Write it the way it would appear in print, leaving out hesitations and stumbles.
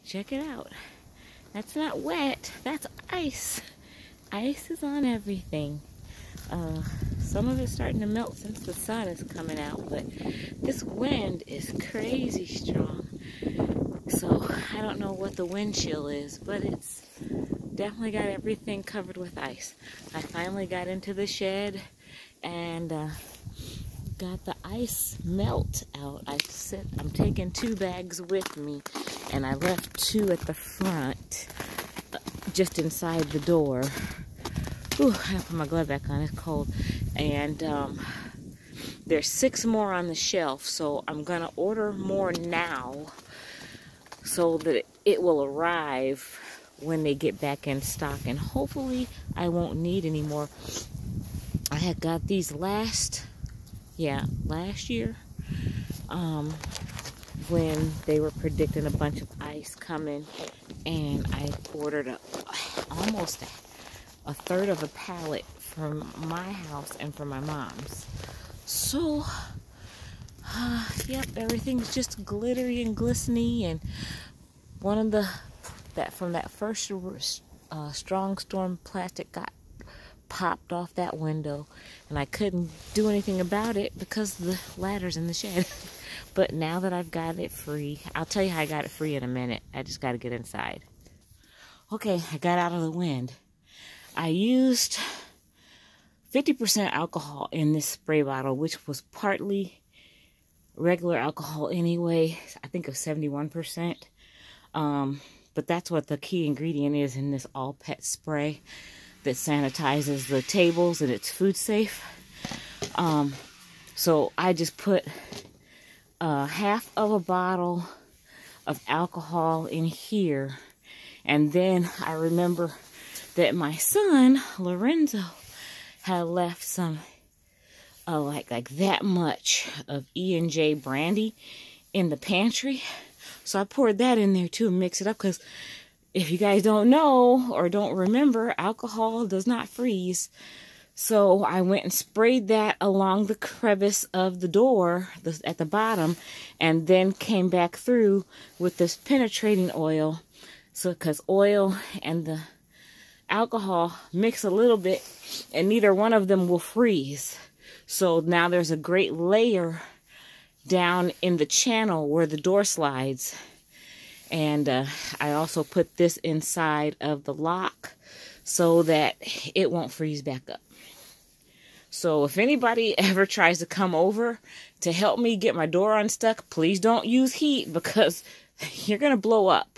check it out. That's not wet, that's ice. Ice is on everything. Some of it's starting to melt since the sun is coming out, but this wind is crazy strong. So I don't know what the wind chill is, but it's definitely got everything covered with ice. I finally got into the shed and got the ice melt out. I'm taking 2 bags with me, and I left 2 at the front, just inside the door. Ooh, I have to put my glove back on, it's cold. And there's 6 more on the shelf, so I'm gonna order more now so that it will arrive when they get back in stock, and hopefully I won't need any more. I had got these last year when they were predicting a bunch of ice coming, and I ordered almost a third of a pallet from my house and from my mom's. So yep, everything's just glittery and glistening, and one of from that first strong storm, plastic got popped off that window, and I couldn't do anything about it because the ladder's in the shed. But now that I've got it free, I'll tell you how I got it free in a minute. I just got to get inside. Okay, I got out of the wind. I used 50% alcohol in this spray bottle, which was partly regular alcohol anyway. I think of 71%. But that's what the key ingredient is in this all pet spray that sanitizes the tables, and it's food safe. So I just put half of a bottle of alcohol in here, and then I remember that my son Lorenzo had left some like that much of E&J brandy in the pantry, so I poured that in there too and mixed it up, because if you guys don't know or don't remember, alcohol does not freeze. So I went and sprayed that along the crevice of the door at the bottom, and then came back through with this penetrating oil. So because oil and the alcohol mix a little bit, and neither one of them will freeze. So now there's a great layer down in the channel where the door slides. And I also put this inside of the lock so that it won't freeze back up. So if anybody ever tries to come over to help me get my door unstuck, please don't use heat, because you're going to blow up.